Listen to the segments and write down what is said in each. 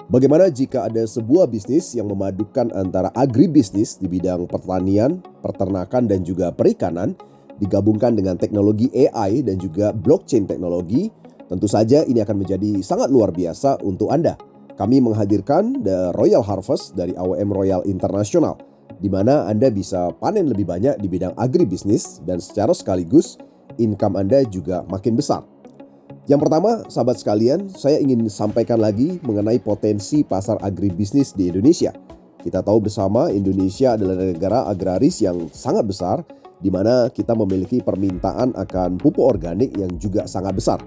Bagaimana jika ada sebuah bisnis yang memadukan antara agribisnis di bidang pertanian, peternakan, dan juga perikanan, digabungkan dengan teknologi AI dan juga blockchain teknologi? Tentu saja ini akan menjadi sangat luar biasa untuk Anda. Kami menghadirkan The Royal Harvest dari AWM Royal International, di mana Anda bisa panen lebih banyak di bidang agribisnis dan secara sekaligus income Anda juga makin besar. Yang pertama, sahabat sekalian, saya ingin sampaikan lagi mengenai potensi pasar agribisnis di Indonesia. Kita tahu bersama Indonesia adalah negara agraris yang sangat besar, di mana kita memiliki permintaan akan pupuk organik yang juga sangat besar.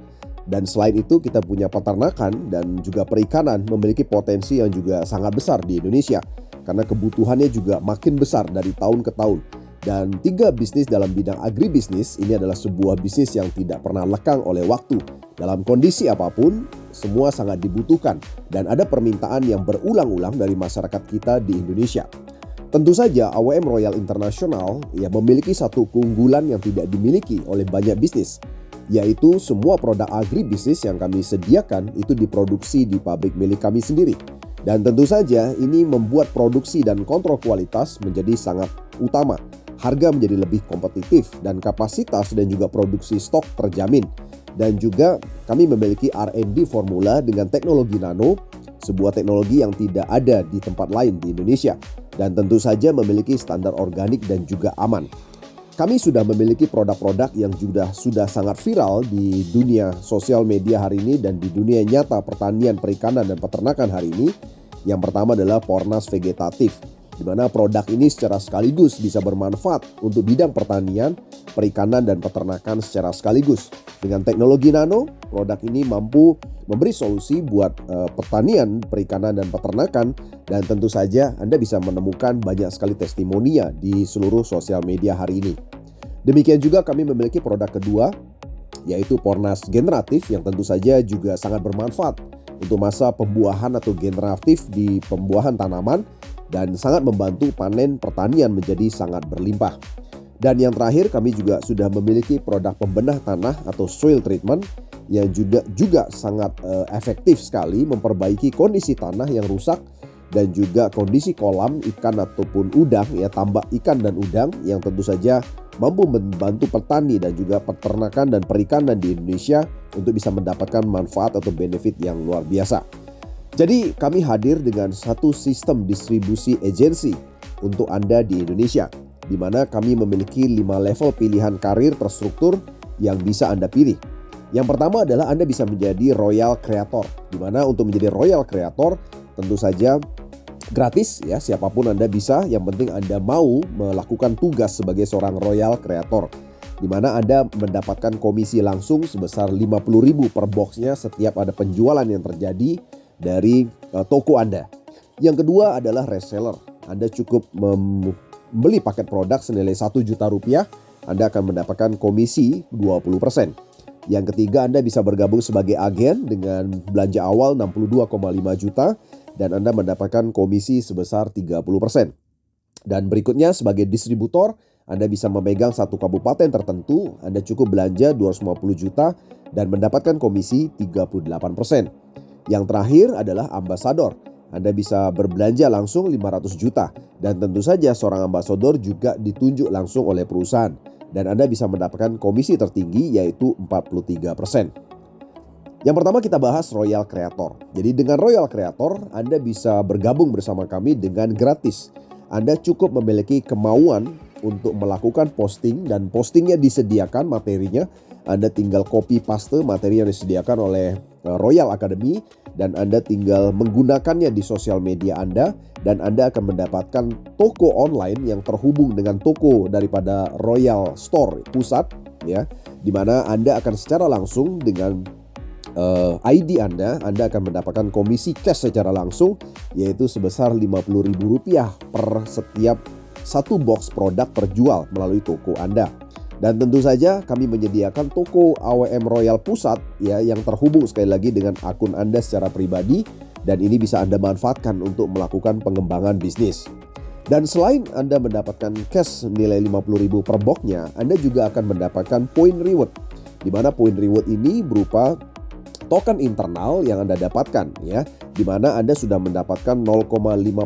Dan selain itu kita punya peternakan dan juga perikanan memiliki potensi yang juga sangat besar di Indonesia, karena kebutuhannya juga makin besar dari tahun ke tahun. Dan 3 bisnis dalam bidang agribisnis ini adalah sebuah bisnis yang tidak pernah lekang oleh waktu. Dalam kondisi apapun, semua sangat dibutuhkan dan ada permintaan yang berulang-ulang dari masyarakat kita di Indonesia. Tentu saja AWM Royal International memiliki satu keunggulan yang tidak dimiliki oleh banyak bisnis, yaitu semua produk agribisnis yang kami sediakan itu diproduksi di pabrik milik kami sendiri. Dan tentu saja ini membuat produksi dan kontrol kualitas menjadi sangat utama. Harga menjadi lebih kompetitif dan kapasitas dan juga produksi stok terjamin. Dan juga kami memiliki R&D formula dengan teknologi nano, sebuah teknologi yang tidak ada di tempat lain di Indonesia. Dan tentu saja memiliki standar organik dan juga aman. Kami sudah memiliki produk-produk yang sudah sangat viral di dunia sosial media hari ini dan di dunia nyata pertanian, perikanan, dan peternakan hari ini. Yang pertama adalah Pornas Vegetatif, di mana produk ini secara sekaligus bisa bermanfaat untuk bidang pertanian, perikanan, dan peternakan secara sekaligus. Dengan teknologi nano, produk ini mampu memberi solusi buat pertanian, perikanan, dan peternakan. Dan tentu saja Anda bisa menemukan banyak sekali testimoninya di seluruh sosial media hari ini. Demikian juga kami memiliki produk kedua, yaitu Pornas Generatif, yang tentu saja juga sangat bermanfaat untuk masa pembuahan atau generatif di pembuahan tanaman dan sangat membantu panen pertanian menjadi sangat berlimpah. Dan yang terakhir, kami juga sudah memiliki produk pembenah tanah atau soil treatment yang juga sangat efektif sekali memperbaiki kondisi tanah yang rusak dan juga kondisi kolam ikan ataupun udang, tambak ikan dan udang, yang tentu saja mampu membantu petani dan juga peternakan dan perikanan di Indonesia untuk bisa mendapatkan manfaat atau benefit yang luar biasa. Jadi kami hadir dengan satu sistem distribusi agensi untuk Anda di Indonesia, di mana kami memiliki 5 level pilihan karir terstruktur yang bisa Anda pilih. Yang pertama adalah Anda bisa menjadi Royal Creator, di mana untuk menjadi Royal Creator tentu saja gratis, siapapun Anda bisa, yang penting Anda mau melakukan tugas sebagai seorang Royal Creator, di mana Anda mendapatkan komisi langsung sebesar 50.000 per boxnya setiap ada penjualan yang terjadi dari toko Anda. Yang kedua adalah reseller. Anda cukup membeli paket produk senilai 1 juta rupiah, Anda akan mendapatkan komisi 20%. Yang ketiga, Anda bisa bergabung sebagai agen dengan belanja awal 62,5 juta dan Anda mendapatkan komisi sebesar 30%. Dan berikutnya sebagai distributor, Anda bisa memegang satu kabupaten tertentu, Anda cukup belanja 250 juta dan mendapatkan komisi 38%. Yang terakhir adalah ambasador. Anda bisa berbelanja langsung 500 juta dan tentu saja seorang ambasador juga ditunjuk langsung oleh perusahaan dan Anda bisa mendapatkan komisi tertinggi yaitu 43%. Yang pertama kita bahas Royal Creator. Jadi dengan Royal Creator Anda bisa bergabung bersama kami dengan gratis. Anda cukup memiliki kemauan untuk melakukan posting dan postingnya disediakan materinya. Anda tinggal copy paste materi yang disediakan oleh Royal Academy dan Anda tinggal menggunakannya di sosial media Anda dan Anda akan mendapatkan toko online yang terhubung dengan toko daripada Royal Store pusat, di mana Anda akan secara langsung dengan ID Anda akan mendapatkan komisi cash secara langsung yaitu sebesar Rp50.000 per setiap satu box produk terjual melalui toko Anda. Dan tentu saja kami menyediakan toko AWM Royal Pusat yang terhubung sekali lagi dengan akun Anda secara pribadi dan ini bisa Anda manfaatkan untuk melakukan pengembangan bisnis. Dan selain Anda mendapatkan cash nilai 50.000 per boxnya, Anda juga akan mendapatkan point reward, di mana point reward ini berupa token internal yang Anda dapatkan ya, di mana Anda sudah mendapatkan 0,5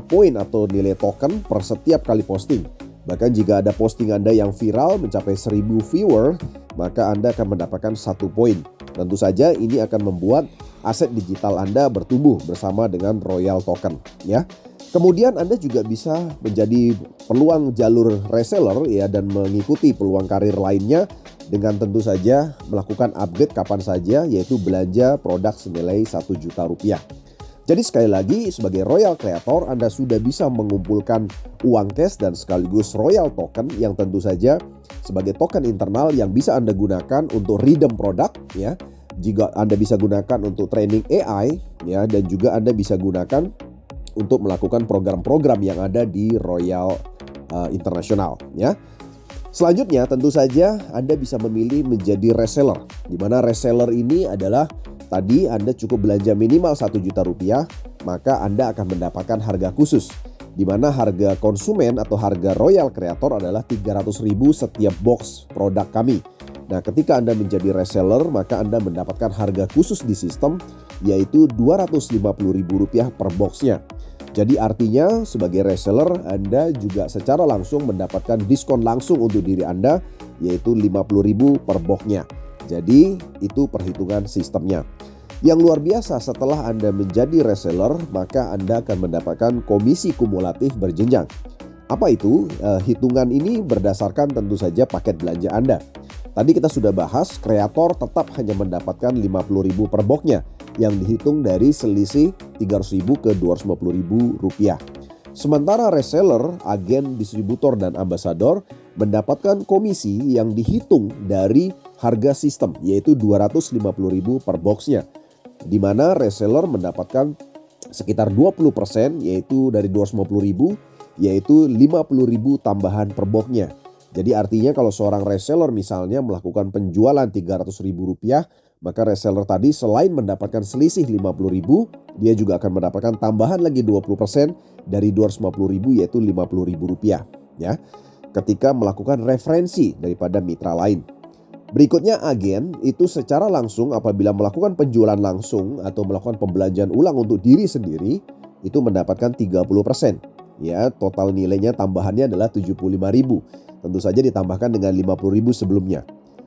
poin atau nilai token per setiap kali posting. Bahkan jika ada posting Anda yang viral mencapai 1000 viewer, maka Anda akan mendapatkan 1 poin. Tentu saja ini akan membuat aset digital Anda bertumbuh bersama dengan Royal Token ya. Kemudian Anda juga bisa menjadi peluang jalur reseller ya, dan mengikuti peluang karir lainnya dengan tentu saja melakukan upgrade kapan saja, yaitu belanja produk senilai 1 juta rupiah. Jadi sekali lagi, sebagai Royal Creator Anda sudah bisa mengumpulkan uang cash dan sekaligus Royal Token yang tentu saja sebagai token internal yang bisa Anda gunakan untuk redeem produk ya. Jika Anda bisa gunakan untuk training AI ya, dan juga Anda bisa gunakan untuk melakukan program-program yang ada di Royal International ya. Selanjutnya tentu saja Anda bisa memilih menjadi reseller, di mana reseller ini adalah tadi Anda cukup belanja minimal 1 juta rupiah, maka Anda akan mendapatkan harga khusus, di mana harga konsumen atau harga Royal Creator adalah 300.000 setiap box produk kami. Nah, ketika Anda menjadi reseller, maka Anda mendapatkan harga khusus di sistem, yaitu Rp250.000 per boxnya. Jadi artinya sebagai reseller Anda juga secara langsung mendapatkan diskon langsung untuk diri Anda, yaitu 50.000 per boxnya. Jadi itu perhitungan sistemnya. Yang luar biasa, setelah Anda menjadi reseller, maka Anda akan mendapatkan komisi kumulatif berjenjang. Apa itu? Hitungan ini berdasarkan tentu saja paket belanja Anda. Tadi kita sudah bahas, kreator tetap hanya mendapatkan 50.000 per boxnya, yang dihitung dari selisih 300.000 ke 250.000 rupiah. Sementara reseller, agen, distributor, dan ambasador mendapatkan komisi yang dihitung dari harga sistem, yaitu 250.000 per boxnya. Di mana reseller mendapatkan sekitar 20%, yaitu dari 250.000, yaitu 50.000 tambahan per boxnya. Jadi artinya kalau seorang reseller misalnya melakukan penjualan Rp300.000, maka reseller tadi selain mendapatkan selisih 50.000, dia juga akan mendapatkan tambahan lagi 20% dari 250.000, yaitu Rp50.000 ya, ketika melakukan referensi daripada mitra lain. Berikutnya agen itu secara langsung apabila melakukan penjualan langsung atau melakukan pembelanjaan ulang untuk diri sendiri itu mendapatkan 30%. Ya, total nilainya tambahannya adalah 75.000. Tentu saja ditambahkan dengan 50.000 sebelumnya.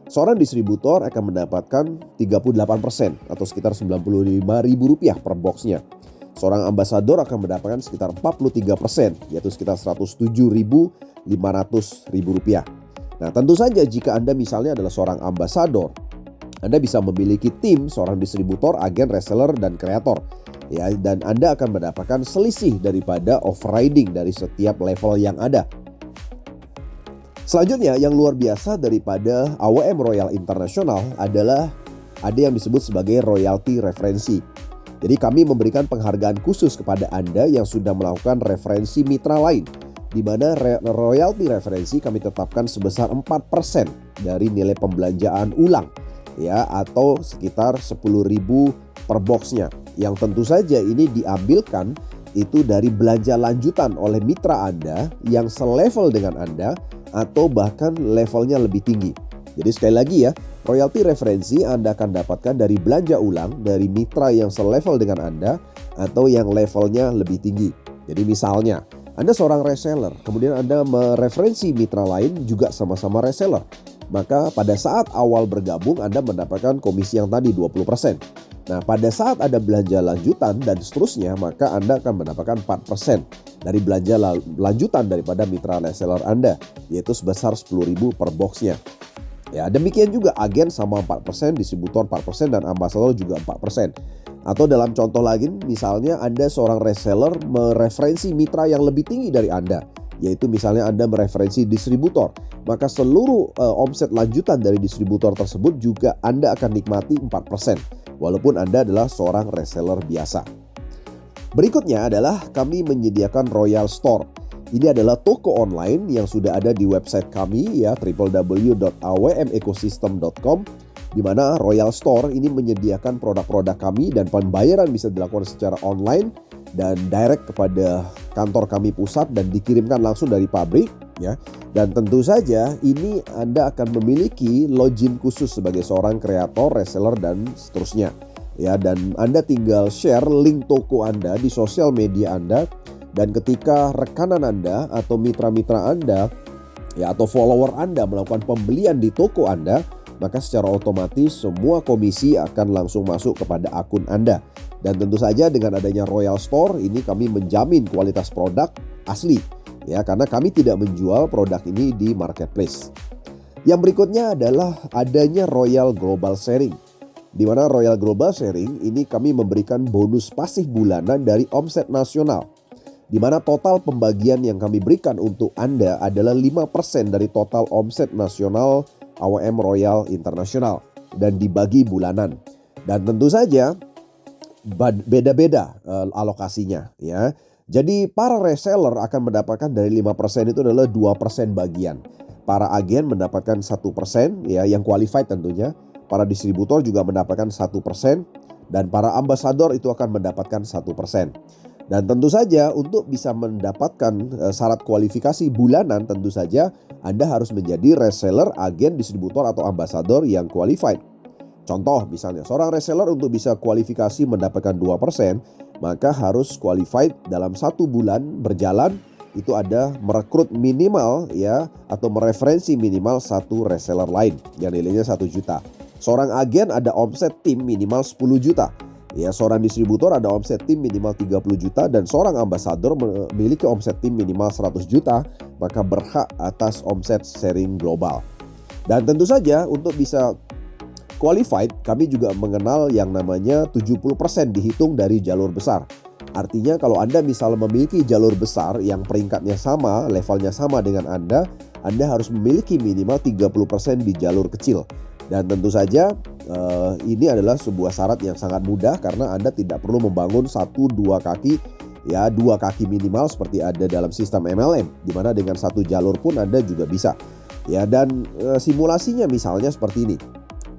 Seorang distributor akan mendapatkan 38% atau sekitar Rp95.000 per boxnya. Seorang ambasador akan mendapatkan sekitar 43%, yaitu sekitar Rp107.500. Nah, tentu saja jika Anda misalnya adalah seorang ambasador, Anda bisa memiliki tim seorang distributor, agen, reseller, dan kreator. Ya, dan Anda akan mendapatkan selisih daripada overriding dari setiap level yang ada. Selanjutnya yang luar biasa daripada AWM Royal International adalah ada yang disebut sebagai royalty referensi. Jadi kami memberikan penghargaan khusus kepada Anda yang sudah melakukan referensi mitra lain, di mana royalty referensi kami tetapkan sebesar 4% dari nilai pembelanjaan ulang ya, atau sekitar 10.000 per boxnya. Yang tentu saja ini diambilkan itu dari belanja lanjutan oleh mitra Anda yang selevel dengan Anda atau bahkan levelnya lebih tinggi. Jadi sekali lagi ya, royalty referensi Anda akan dapatkan dari belanja ulang dari mitra yang selevel dengan Anda atau yang levelnya lebih tinggi. Jadi misalnya Anda seorang reseller, kemudian Anda mereferensi mitra lain juga sama-sama reseller. Maka pada saat awal bergabung Anda mendapatkan komisi yang tadi 20%. Nah, pada saat ada belanja lanjutan dan seterusnya, maka Anda akan mendapatkan 4% dari belanja lanjutan daripada mitra reseller Anda, yaitu sebesar 10.000 per boxnya. Ya, demikian juga agen sama 4%, distributor 4%, dan ambasador juga 4%. Atau dalam contoh lain, misalnya Anda seorang reseller mereferensi mitra yang lebih tinggi dari Anda, yaitu misalnya Anda mereferensi distributor, maka seluruh omset lanjutan dari distributor tersebut juga Anda akan nikmati 4%. Walaupun Anda adalah seorang reseller biasa. Berikutnya adalah kami menyediakan Royal Store. Ini adalah toko online yang sudah ada di website kami ya, www.awmecosystem.com, di mana Royal Store ini menyediakan produk-produk kami dan pembayaran bisa dilakukan secara online dan direct kepada kantor kami pusat dan dikirimkan langsung dari pabrik ya. Dan tentu saja ini Anda akan memiliki login khusus sebagai seorang kreator, reseller, dan seterusnya ya, dan Anda tinggal share link toko Anda di sosial media Anda, dan ketika rekanan Anda atau mitra-mitra Anda ya atau follower Anda melakukan pembelian di toko Anda, maka secara otomatis semua komisi akan langsung masuk kepada akun Anda. Dan tentu saja dengan adanya Royal Store ini kami menjamin kualitas produk asli ya, karena kami tidak menjual produk ini di marketplace. Yang berikutnya adalah adanya Royal Global Sharing. Di mana Royal Global Sharing ini kami memberikan bonus pasif bulanan dari omset nasional, di mana total pembagian yang kami berikan untuk Anda adalah 5% dari total omset nasional AWM Royal International dan dibagi bulanan. Dan tentu saja beda-beda alokasinya ya. Jadi para reseller akan mendapatkan dari 5% itu adalah 2% bagian. Para agen mendapatkan 1% ya, yang qualified tentunya. Para distributor juga mendapatkan 1%, dan para ambasador itu akan mendapatkan 1%. Dan tentu saja untuk bisa mendapatkan syarat kualifikasi bulanan, tentu saja Anda harus menjadi reseller, agen, distributor atau ambasador yang qualified. Contoh misalnya seorang reseller untuk bisa kualifikasi mendapatkan 2%, maka harus qualified dalam 1 bulan berjalan itu ada merekrut minimal ya atau mereferensi minimal 1 reseller lain yang nilainya 1 juta. Seorang agen ada omset tim minimal 10 juta. Ya, seorang distributor ada omset tim minimal 30 juta dan seorang ambasador memiliki omset tim minimal 100 juta, maka berhak atas omset sharing global. Dan tentu saja untuk bisa qualified, kami juga mengenal yang namanya 70% dihitung dari jalur besar. Artinya kalau Anda misalnya memiliki jalur besar yang peringkatnya sama, levelnya sama dengan Anda harus memiliki minimal 30% di jalur kecil. Dan tentu saja ini adalah sebuah syarat yang sangat mudah karena Anda tidak perlu membangun 1-2 kaki ya, 2 kaki minimal seperti ada dalam sistem MLM, di mana dengan 1 jalur pun Anda juga bisa. Ya, dan simulasinya misalnya seperti ini.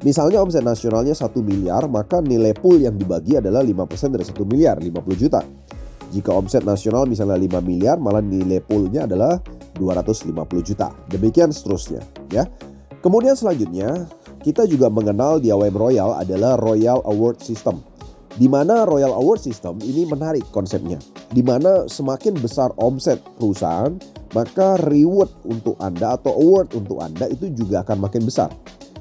Misalnya omset nasionalnya 1 miliar, maka nilai pool yang dibagi adalah 5% dari 1 miliar, 50 juta. Jika omset nasional misalnya 5 miliar, malah nilai poolnya adalah 250 juta. Demikian seterusnya ya. Kemudian selanjutnya kita juga mengenal di AWM Royal adalah Royal Award System. Di mana Royal Award System ini menarik konsepnya. Di mana semakin besar omset perusahaan, maka reward untuk Anda atau award untuk Anda itu juga akan makin besar.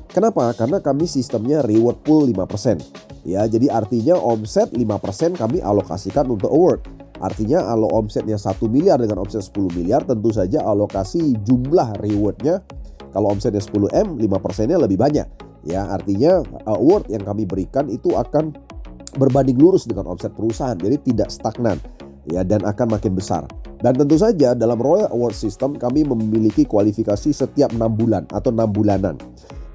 Kenapa? Karena kami sistemnya reward pool 5%. Ya, jadi artinya omset 5% kami alokasikan untuk award. Artinya kalau omsetnya 1 miliar dengan omset 10 miliar, tentu saja alokasi jumlah rewardnya kalau omsetnya 10M, 5%-nya lebih banyak. Ya, artinya award yang kami berikan itu akan berbanding lurus dengan omset perusahaan. Jadi tidak stagnan ya, dan akan makin besar. Dan tentu saja dalam Royal Award System kami memiliki kualifikasi setiap 6 bulan atau 6 bulanan.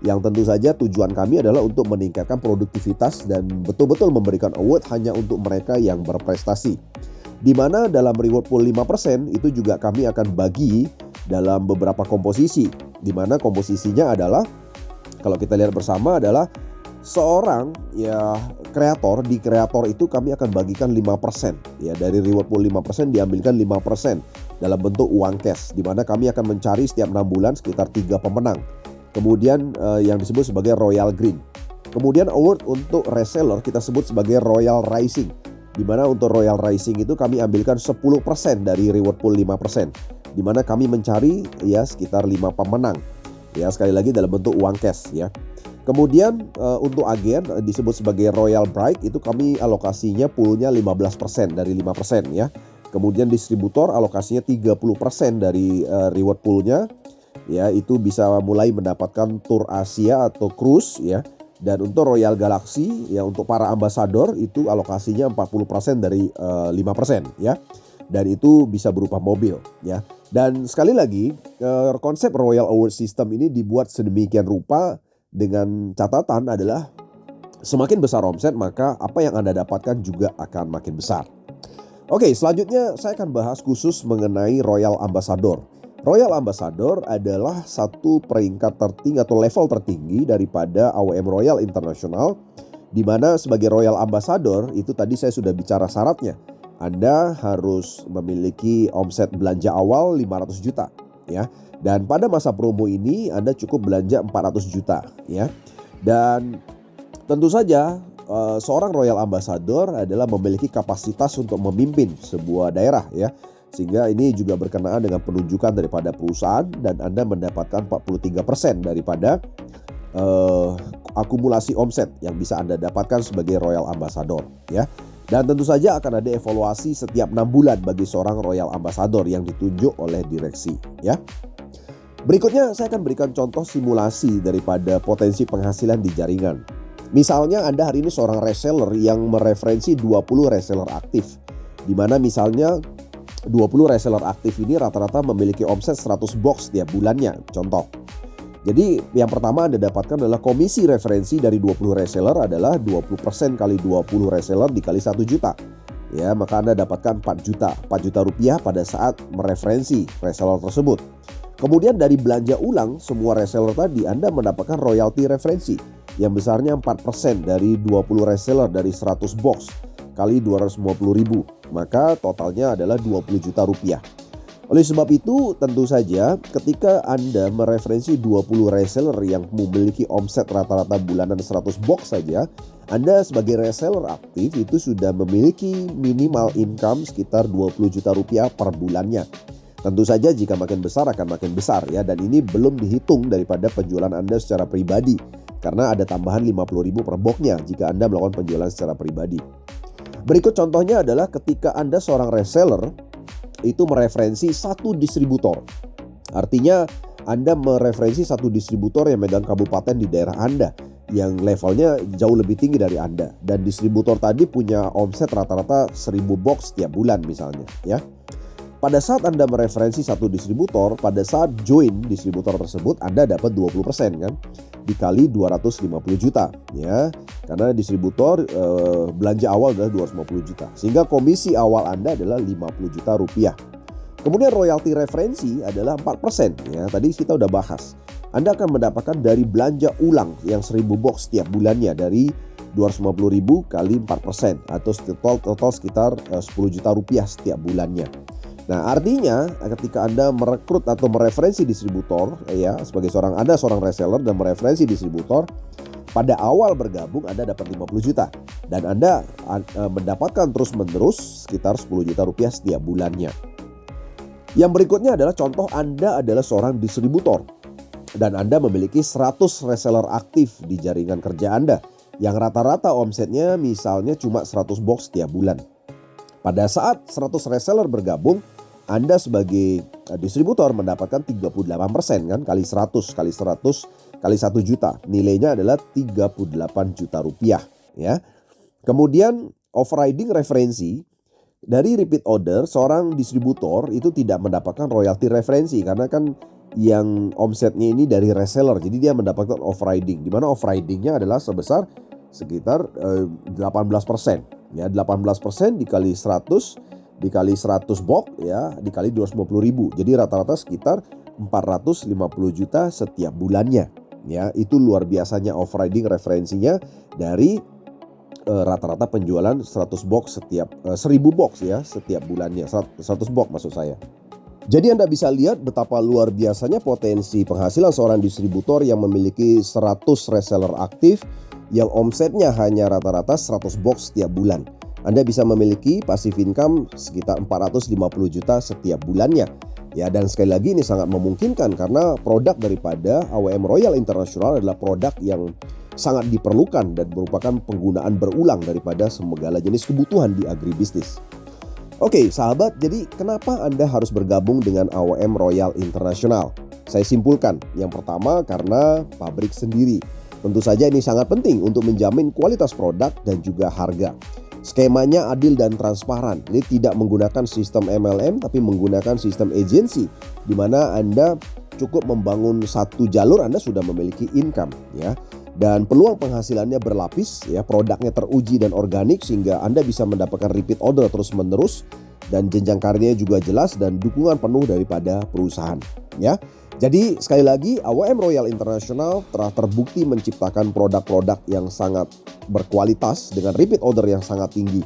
Yang tentu saja tujuan kami adalah untuk meningkatkan produktivitas dan betul-betul memberikan award hanya untuk mereka yang berprestasi. Di mana dalam reward pool 5% itu juga kami akan bagi dalam beberapa komposisi. Di mana komposisinya adalah, kalau kita lihat bersama adalah seorang ya kreator, di kreator itu kami akan bagikan 5%. Ya, dari reward pool 5% diambilkan 5% dalam bentuk uang cash. Di mana kami akan mencari setiap 6 bulan sekitar 3 pemenang. Kemudian yang disebut sebagai Royal Green. Kemudian award untuk reseller kita sebut sebagai Royal Rising. Di mana untuk Royal Rising itu kami ambilkan 10% dari reward pool 5%. Di mana kami mencari ya sekitar 5 pemenang. Ya, sekali lagi dalam bentuk uang cash ya. Kemudian untuk agen disebut sebagai Royal Bright, itu kami alokasinya poolnya 15% dari 5% ya. Kemudian distributor alokasinya 30% dari reward poolnya. Ya, itu bisa mulai mendapatkan tour Asia atau cruise ya. Dan untuk Royal Galaxy ya, untuk para ambasador itu alokasinya 40% dari 5% ya. Dan itu bisa berupa mobil ya. Dan sekali lagi konsep Royal Award System ini dibuat sedemikian rupa dengan catatan adalah semakin besar omset maka apa yang Anda dapatkan juga akan makin besar. Oke, selanjutnya saya akan bahas khusus mengenai Royal Ambassador. Royal Ambassador adalah satu peringkat tertinggi atau level tertinggi daripada AWM Royal International, di mana sebagai Royal Ambassador itu tadi saya sudah bicara syaratnya. Anda harus memiliki omset belanja awal 500 juta ya. Dan pada masa promo ini Anda cukup belanja 400 juta ya. Dan tentu saja seorang Royal Ambassador adalah memiliki kapasitas untuk memimpin sebuah daerah ya. Sehingga ini juga berkenaan dengan penunjukan daripada perusahaan dan Anda mendapatkan 43% daripada akumulasi omset yang bisa Anda dapatkan sebagai Royal Ambassador ya. Dan tentu saja akan ada evaluasi setiap 6 bulan bagi seorang Royal Ambassador yang ditunjuk oleh direksi ya. Berikutnya saya akan berikan contoh simulasi daripada potensi penghasilan di jaringan. Misalnya Anda hari ini seorang reseller yang mereferensi 20 reseller aktif, di mana misalnya 20 reseller aktif ini rata-rata memiliki omset 100 box tiap bulannya, contoh. Jadi yang pertama Anda dapatkan adalah komisi referensi dari 20 reseller adalah 20% kali 20 reseller dikali 1 juta. Ya, maka Anda dapatkan 4 juta rupiah pada saat mereferensi reseller tersebut. Kemudian dari belanja ulang semua reseller tadi Anda mendapatkan royalti referensi yang besarnya 4% dari 20 reseller dari 100 box kali 250.000. Maka totalnya adalah 20 juta rupiah. Oleh sebab itu tentu saja ketika Anda mereferensi 20 reseller yang memiliki omset rata-rata bulanan 100 box saja, Anda sebagai reseller aktif itu sudah memiliki minimal income sekitar 20 juta rupiah per bulannya. Tentu saja jika makin besar akan makin besar ya, dan ini belum dihitung daripada penjualan Anda secara pribadi karena ada tambahan 50.000 per boxnya jika Anda melakukan penjualan secara pribadi. Berikut contohnya adalah ketika Anda seorang reseller itu mereferensi satu distributor. Artinya Anda mereferensi satu distributor yang megang kabupaten di daerah Anda yang levelnya jauh lebih tinggi dari Anda. Dan distributor tadi punya omset rata-rata 1000 box tiap bulan misalnya ya. Pada saat Anda mereferensi satu distributor, pada saat join distributor tersebut Anda dapat 20% kan, dikali 250 juta ya. Karena distributor belanja awal adalah 250 juta. Sehingga komisi awal Anda adalah 50 juta rupiah. Kemudian royalti referensi adalah 4% ya. Tadi kita udah bahas. Anda akan mendapatkan dari belanja ulang yang 1000 box setiap bulannya dari 250.000 kali 4% atau total sekitar 10 juta rupiah setiap bulannya. Nah, artinya ketika Anda merekrut atau mereferensi distributor ya, sebagai seorang reseller dan mereferensi distributor, pada awal bergabung Anda dapat 50 juta dan Anda mendapatkan terus-menerus sekitar 10 juta rupiah setiap bulannya. Yang berikutnya adalah contoh Anda adalah seorang distributor dan Anda memiliki 100 reseller aktif di jaringan kerja Anda yang rata-rata omsetnya misalnya cuma 100 box setiap bulan. Pada saat 100 reseller bergabung, Anda sebagai distributor mendapatkan 38% kan, kali 100 kali 1 juta. Nilainya adalah 38 juta rupiah ya. Kemudian overriding referensi dari repeat order, seorang distributor itu tidak mendapatkan royalti referensi karena kan yang omsetnya ini dari reseller. Jadi dia mendapatkan overriding, di mana overridingnya adalah sebesar sekitar 18% ya. 18% dikali 100 dikali 100 box ya, dikali 250.000. Jadi rata-rata sekitar 450 juta setiap bulannya ya. Itu luar biasanya overriding referensinya dari rata-rata penjualan 100 box setiap 1000 box ya setiap bulannya. 100 box maksud saya. Jadi Anda bisa lihat betapa luar biasanya potensi penghasilan seorang distributor yang memiliki 100 reseller aktif yang omsetnya hanya rata-rata 100 box setiap bulan. Anda bisa memiliki passive income sekitar 450 juta setiap bulannya. Ya, dan sekali lagi ini sangat memungkinkan karena produk daripada AWM Royal International adalah produk yang sangat diperlukan dan merupakan penggunaan berulang daripada segala jenis kebutuhan di agribisnis. Oke, sahabat, jadi kenapa Anda harus bergabung dengan AWM Royal International? Saya simpulkan, yang pertama karena pabrik sendiri. Tentu saja ini sangat penting untuk menjamin kualitas produk dan juga harga. Skemanya adil dan transparan. Jadi tidak menggunakan sistem MLM tapi menggunakan sistem agency, di mana Anda cukup membangun satu jalur Anda sudah memiliki income ya. Dan peluang penghasilannya berlapis ya, produknya teruji dan organik sehingga Anda bisa mendapatkan repeat order terus-menerus dan jenjang karirnya juga jelas dan dukungan penuh daripada perusahaan ya. Jadi sekali lagi AWM Royal International telah terbukti menciptakan produk-produk yang sangat berkualitas dengan repeat order yang sangat tinggi.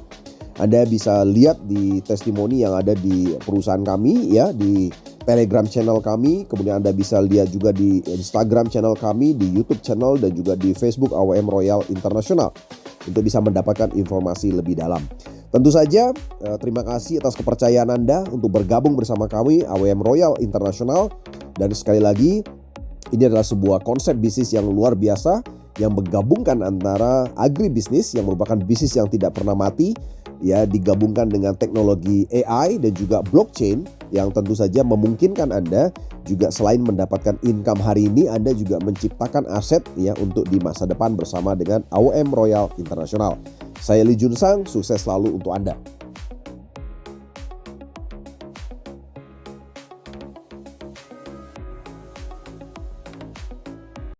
Anda bisa lihat di testimoni yang ada di perusahaan kami ya, di Telegram channel kami, kemudian Anda bisa lihat juga di Instagram channel kami, di YouTube channel, dan juga di Facebook AWM Royal International untuk bisa mendapatkan informasi lebih dalam. Tentu saja terima kasih atas kepercayaan Anda untuk bergabung bersama kami AWM Royal International. Dan sekali lagi, ini adalah sebuah konsep bisnis yang luar biasa yang menggabungkan antara agribisnis yang merupakan bisnis yang tidak pernah mati ya, digabungkan dengan teknologi AI dan juga blockchain yang tentu saja memungkinkan Anda juga selain mendapatkan income hari ini, Anda juga menciptakan aset ya untuk di masa depan bersama dengan AWM Royal International. Saya Lee Jun Sang, sukses selalu untuk Anda.